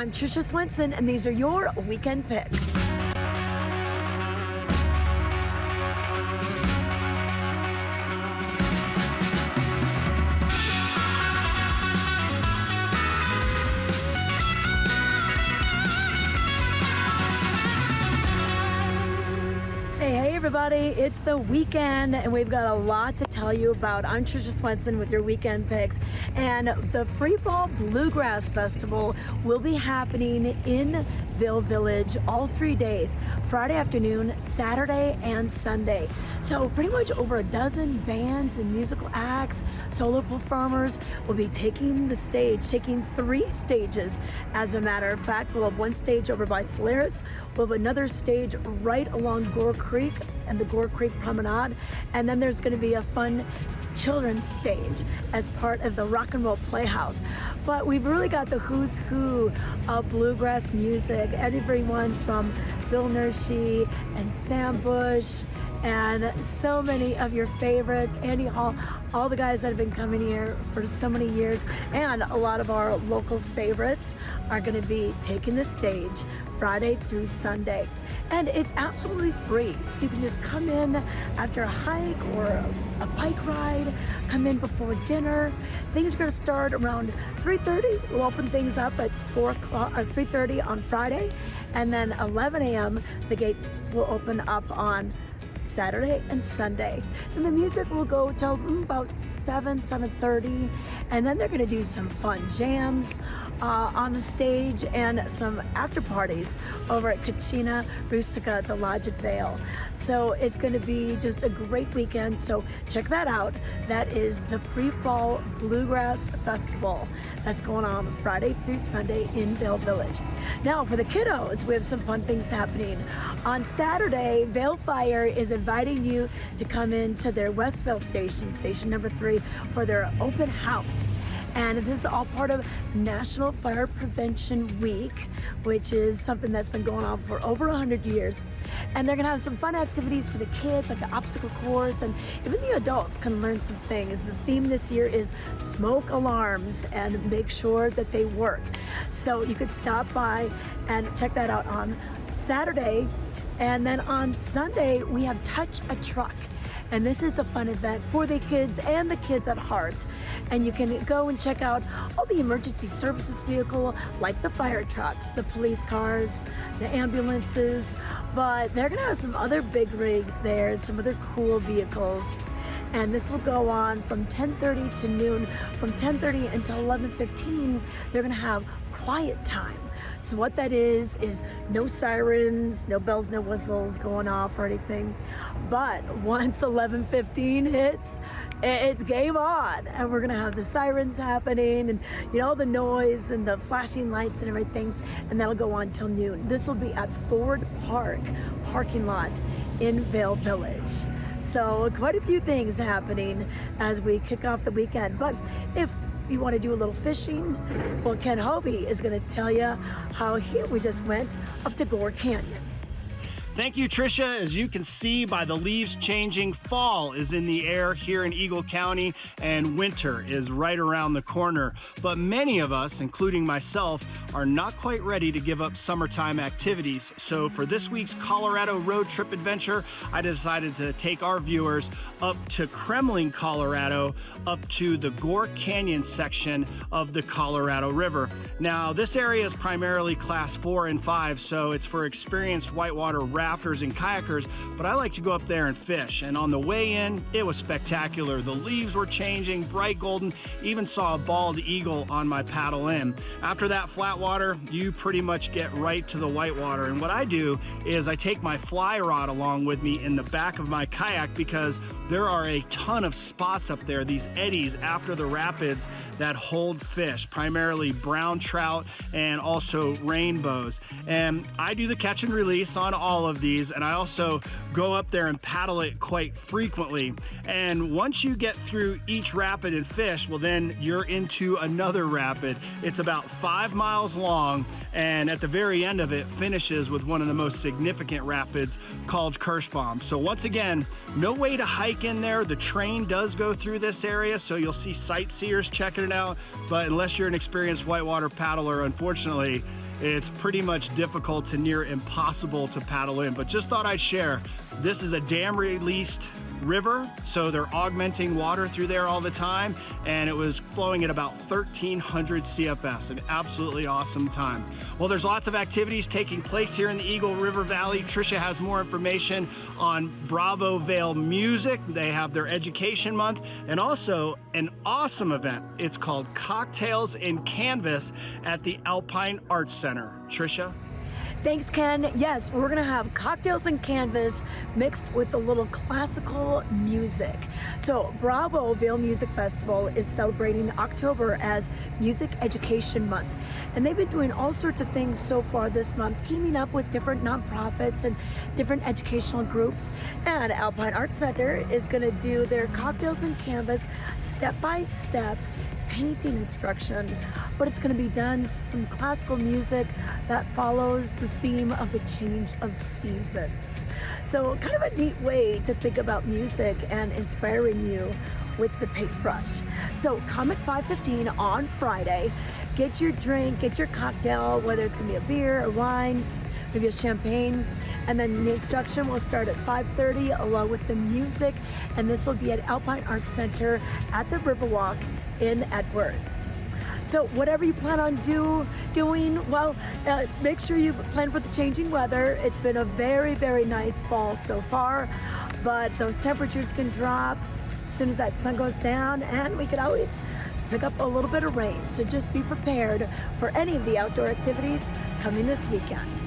I'm Tricia Swenson, and these are your weekend picks. Hey everybody, it's the weekend and we've got a lot to tell you about. I'm Tricia Swenson with your weekend picks, and the Freefall Bluegrass Festival will be happening in Vail Village all 3 days, Friday afternoon, Saturday, and Sunday. So pretty much over a dozen bands and musical acts, solo performers will be taking the stage, taking 3 stages. As a matter of fact, we'll have one stage over by Solaris, we'll have another stage right along Gore Creek and the Gore Creek Promenade, and then there's going to be a fun children's stage as part of the Rock and Roll Playhouse. But we've really got the who's who of bluegrass music, everyone from Bill Nershi and Sam Bush and so many of your favorites, Andy Hall, all the guys that have been coming here for so many years, and a lot of our local favorites are going to be taking the stage Friday through Sunday. And it's absolutely free, so you can just come in after a hike or a bike ride, come in before dinner. Things are going to start around 3:30. We'll open things up at 4 o'clock or 3:30 on Friday, and then 11 a.m. the gates will open up on Saturday and Sunday. And the music will go till about 7:30, and then they're going to do some fun jams on the stage and some after parties over at Kachina Rustica at the Lodge at Vail. So it's going to be just a great weekend, so check that out. That is the Freefall Bluegrass Festival that's going on Friday through Sunday in Vail Village. Now for the kiddos, we have some fun things happening. On Saturday, Vail Fire is inviting you to come into their West Vail station, station number 3, for their open house. And this is all part of National Fire Prevention Week, which is something that's been going on for over 100 years. And they're going to have some fun activities for the kids, like the obstacle course, and even the adults can learn some things. The theme this year is smoke alarms and make sure that they work. So you could stop by and check that out on Saturday. And then on Sunday, we have Touch a Truck. And this is a fun event for the kids and the kids at heart. And you can go and check out all the emergency services vehicle, like the fire trucks, the police cars, the ambulances. But they're gonna have some other big rigs there and some other cool vehicles. And this will go on from 10:30 to noon. From 10:30 until 11:15, they're gonna have quiet time. So what that is no sirens, no bells, no whistles going off or anything. But once 11:15 hits, it's game on. And we're gonna have the sirens happening and all the noise and the flashing lights and everything. And that'll go on till noon. This will be at Ford Park parking lot in Vail Village. So quite a few things happening as we kick off the weekend. But if you want to do a little fishing, well, Ken Hovey is going to tell you how we just went up to Gore Canyon. Thank you, Tricia. As you can see by the leaves changing, fall is in the air here in Eagle County and winter is right around the corner. But many of us, including myself, are not quite ready to give up summertime activities. So for this week's Colorado road trip adventure, I decided to take our viewers up to Kremling, Colorado, up to the Gore Canyon section of the Colorado River. Now, this area is primarily class 4 and 5, so it's for experienced whitewater rafters and kayakers, but I like to go up there and fish. And on the way in, it was spectacular. The leaves were changing, bright golden, even saw a bald eagle on my paddle in. After that flat water, you pretty much get right to the whitewater. And what I do is I take my fly rod along with me in the back of my kayak because there are a ton of spots up there, these eddies after the rapids that hold fish, primarily brown trout and also rainbows. And I do the catch and release on all of these, and I also go up there and paddle it quite frequently. And once you get through each rapid and fish, well, then you're into another rapid. It's about 5 miles long, and at the very end of it finishes with one of the most significant rapids called Kirschbaum. So once again, no way to hike in there. The train does go through this area, so you'll see sightseers checking it out, but unless you're an experienced whitewater paddler, unfortunately, it's pretty much difficult to near impossible to paddle in. But just thought I'd share, this is a dam released river, so they're augmenting water through there all the time, and it was flowing at about 1,300 CFS, an absolutely awesome time. Well, there's lots of activities taking place here in the Eagle River Valley. Tricia has more information on Bravo Vail Music. They have their education month, and also an awesome event. It's called Cocktails in Canvas at the Alpine Arts Center. Tricia? Thanks, Ken. Yes, we're gonna have cocktails and canvas mixed with a little classical music. So Bravo Vail Music Festival is celebrating October as Music Education Month. And they've been doing all sorts of things so far this month, teaming up with different nonprofits and different educational groups. And Alpine Arts Center is gonna do their cocktails and canvas step-by-step painting instruction, but it's going to be done to some classical music that follows the theme of the change of seasons. So kind of a neat way to think about music and inspiring you with the paintbrush. So come at 5:15 on Friday, get your drink, get your cocktail, whether it's going to be a beer, a wine, maybe a champagne, and then the instruction will start at 5:30 along with the music, and this will be at Alpine Arts Center at the Riverwalk in Edwards. So whatever you plan on doing, well, make sure you plan for the changing weather. It's been a very, very nice fall so far, but those temperatures can drop as soon as that sun goes down, and we could always pick up a little bit of rain. So just be prepared for any of the outdoor activities coming this weekend.